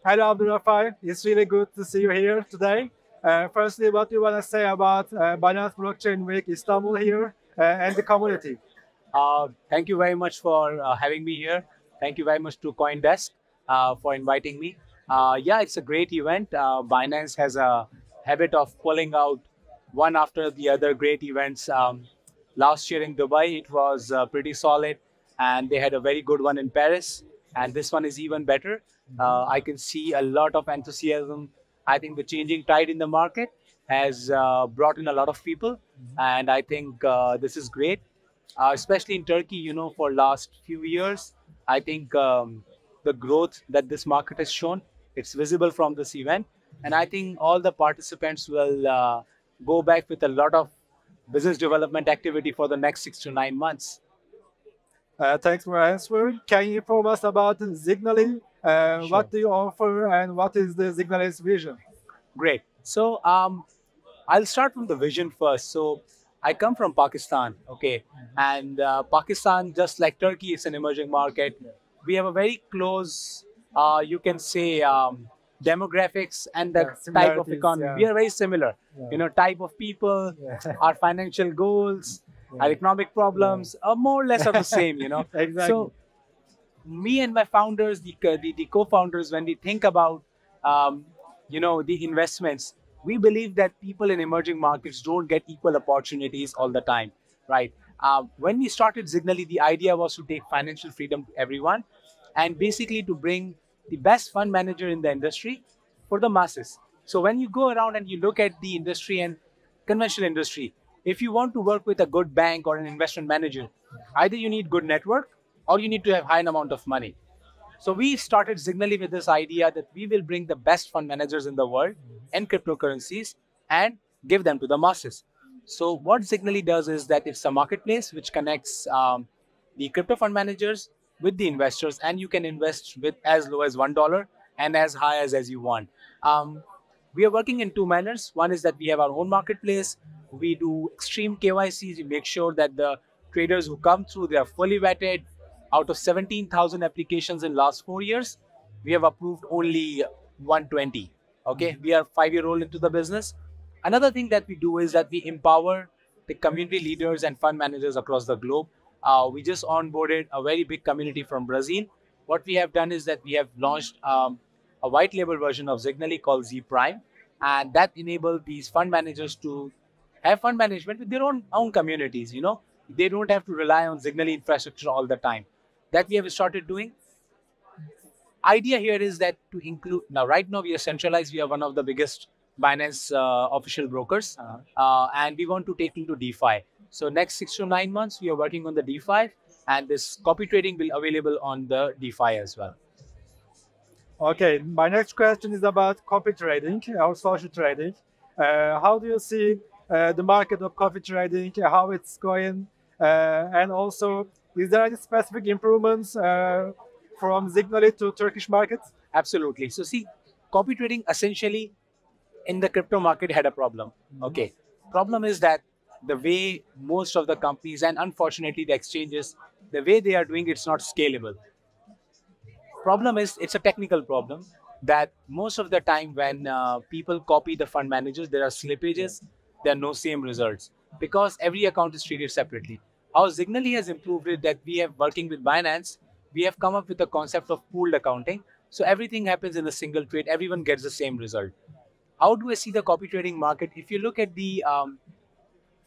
Hello, Abdul. It's really good to see you here today. Firstly, what do you want to say about Binance Blockchain Week Istanbul here and the community? Thank you very much for having me here. Thank you very much to CoinDesk for inviting me. Yeah, it's a great event. Binance has a habit of pulling out one after the other great events. Last year in Dubai, it was pretty solid, and they had a very good one in Paris. And this one is even better. I can see a lot of enthusiasm. I think the changing tide in the market has brought in a lot of people, and I think this is great, especially in Turkey. For last few years, I think the growth that this market has shown, it's visible from this event, and I think all the participants will go back with a lot of business development activity for the next 6 to 9 months. Thanks for answering. Can you inform us about Zignaly? Sure. What do you offer and what is the Zignaly's vision? Great. So I'll start from the vision first. So I come from Pakistan, okay, and Pakistan, just like Turkey, is an emerging market. We have a very close, you can say, demographics and the Yeah, type of similarities. economy. Yeah, We are very similar. yeah, Type of people, yeah. our financial goals, our Yeah, economic problems are more or less of the same. exactly. So me and my founders, the co-founders, when we think about um, the investments, we believe that people in emerging markets don't get equal opportunities all the time, right? When we started Zignaly, the idea was to take financial freedom to everyone, and basically to bring the best fund manager in the industry for the masses. So when you go around and you look at the industry and conventional industry, if you want to work with a good bank or an investment manager, either you need good network or you need to have high amount of money. So we started Zignaly with this idea that we will bring the best fund managers in the world and cryptocurrencies and give them to the masses. So what Zignaly does is that it's a marketplace which connects the crypto fund managers with the investors, and you can invest with as low as $1 and as high as you want. Um, we are working in two manners. One is that we have our own marketplace. We do extreme KYCs. We make sure that the traders who come through, they are fully vetted. Out of 17,000 applications in last 4 years, we have approved only 120. Okay, we are 5 year old into the business. Another thing that we do is that we empower the community leaders and fund managers across the globe. We just onboarded a very big community from Brazil. What we have done is that we have launched a white label version of Zignaly called Z Prime, and that enabled these fund managers to have fund management with their own communities. They don't have to rely on Zignaly infrastructure all the time. That we have started doing. Idea here is that to include now. Right now, we are centralized. We are one of the biggest Binance official brokers, and we want to take into DeFi. So next 6 to 9 months, we are working on the DeFi, and this copy trading will available on the DeFi as well. Okay, my next question is about copy trading or social trading. How do you see the market of copy trading, how it's going? And also, is there any specific improvements from Zignaly to Turkish markets? Absolutely. So see, copy trading essentially in the crypto market had a problem. Okay. Problem is that the way most of the companies and unfortunately the exchanges, the way they are doing it's not scalable. Problem is it's a technical problem that most of the time when people copy the fund managers, there are slippages, there are no same results because every account is treated separately. How Zignally has improved it that we have working with Binance, we have come up with the concept of pooled accounting. So everything happens in a single trade, everyone gets the same result. How do I see the copy trading market? If you look at the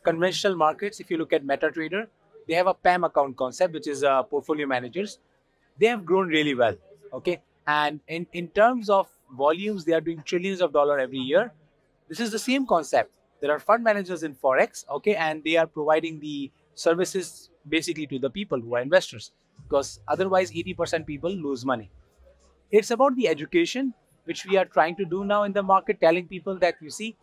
conventional markets, if you look at MetaTrader, they have a PAM account concept, which is portfolio managers. They have grown really well. Okay. And in terms of volumes, they are doing trillions of dollars every year. This is the same concept. There are fund managers in Forex, okay, and they are providing the services basically to the people who are investors because otherwise 80% people lose money. It's about the education, which we are trying to do now in the market, telling people that you see,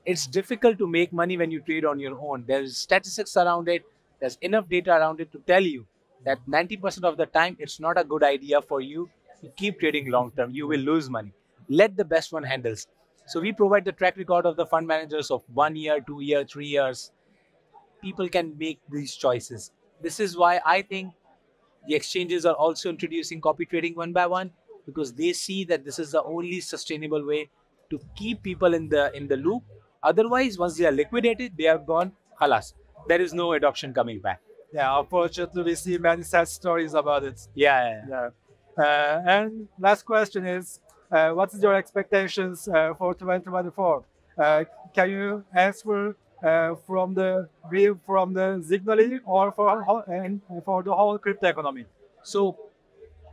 it's difficult to make money when you trade on your own. There's statistics around it, there's enough data around it to tell you that 90% of the time, it's not a good idea for you to keep trading long term. You will lose money. Let the best one handles. So we provide the track record of the fund managers of 1 year, 2 year, 3 years. People can make these choices. This is why I think the exchanges are also introducing copy trading one by one. because they see that this is the only sustainable way to keep people in the loop. Otherwise, once they are liquidated, they are gone. Halas. There is no adoption coming back. Yeah, unfortunately, we see many sad stories about it. Yeah. And last question is, what is your expectations for 2024? Can you answer from the view from the Zignaly or for the whole crypto economy? So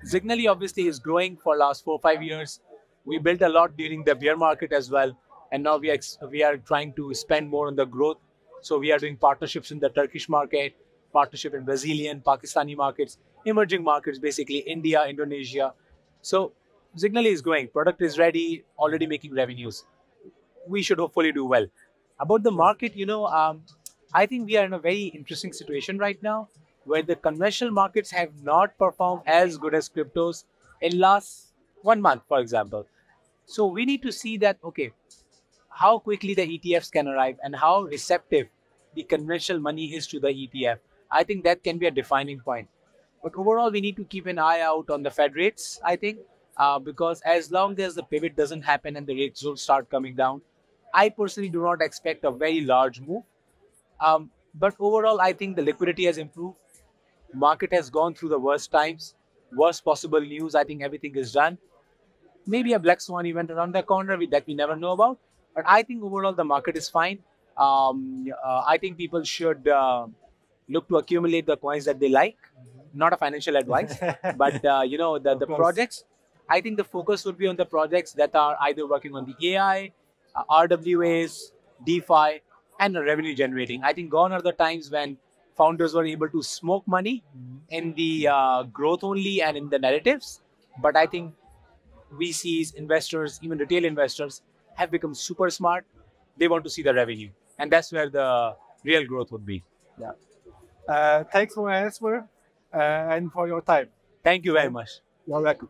Zignaly obviously is growing for last 4-5 years. We built a lot during the bear market as well, and now we are trying to spend more on the growth. So we are doing partnerships in the Turkish market, partnership in Brazilian, Pakistani markets, emerging markets, basically India, Indonesia. So Zignaly is growing. Product is ready, already making revenues. We should hopefully do well. About the market, I think we are in a very interesting situation right now, where the conventional markets have not performed as good as cryptos in last 1 month, for example. So we need to see that, okay, how quickly the ETFs can arrive and how receptive the conventional money is to the ETF. I think that can be a defining point. But overall, we need to keep an eye out on the Fed rates, I think, because as long as the pivot doesn't happen and the rates don't start coming down, I personally do not expect a very large move. But overall, I think the liquidity has improved. Market has gone through the worst times, worst possible news. I think everything is done. Maybe a black swan event around the corner that we never know about. But I think overall the market is fine. I think people should look to accumulate the coins that they like. Not a financial advice, but the projects. I think the focus would be on the projects that are either working on the AI, RWAs, DeFi, and revenue generating. I think gone are the times when founders were able to smoke money in the growth only and in the narratives. But I think VCs, investors, even retail investors have become super smart. They want to see the revenue. And that's where the real growth would be. Thanks for your answer and for your time. Thank you very much. You're welcome.